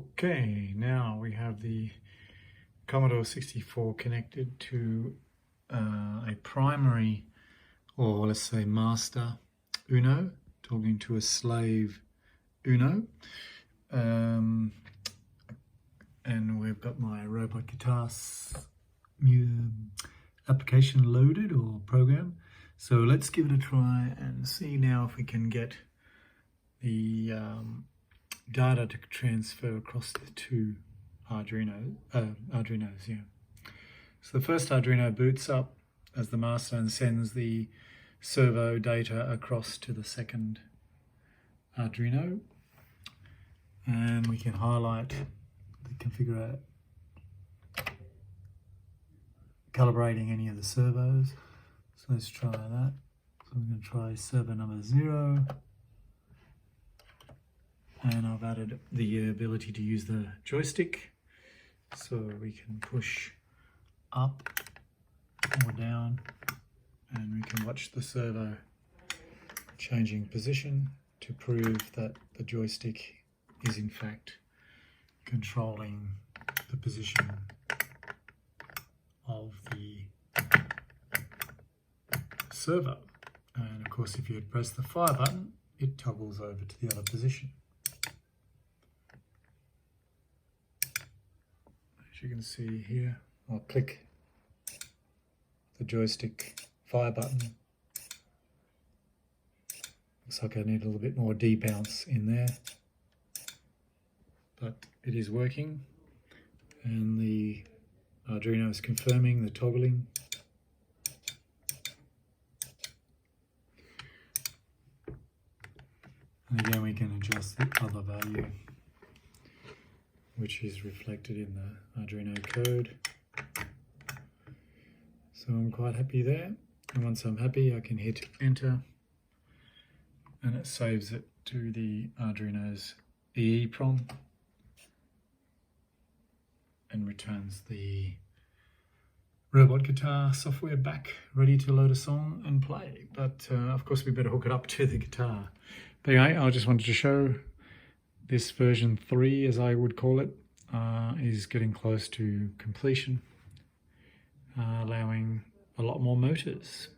Okay, now we have the Commodore 64 connected to a primary, or let's say master UNO, talking to a slave UNO. And we've got my Robot Guitar application loaded or program. So let's give it a try and see now if we can get the data to transfer across the two Arduinos. Yeah. So the first Arduino boots up as the master and sends the servo data across to the second Arduino, and we can highlight the configurator, calibrating any of the servos. So let's try that. So we're going to try servo number 0. And I've added the ability to use the joystick, so we can push up or down, and we can watch the servo changing position to prove that the joystick is in fact controlling the position of the servo. And of course, if you press the fire button, it toggles over to the other position. As you can see here, I'll click the joystick fire button. Looks like I need a little bit more debounce in there, but it is working, and the Arduino is confirming the toggling. And again, we can adjust the other value, which is reflected in the Arduino code. So I'm quite happy there. And once I'm happy, I can hit enter, and it saves it to the Arduino's EEPROM and returns the Robot Guitar software back, ready to load a song and play. But of course, we better hook it up to the guitar. But anyway, I just wanted to show this version 3, as I would call it, is getting close to completion, allowing a lot more motors.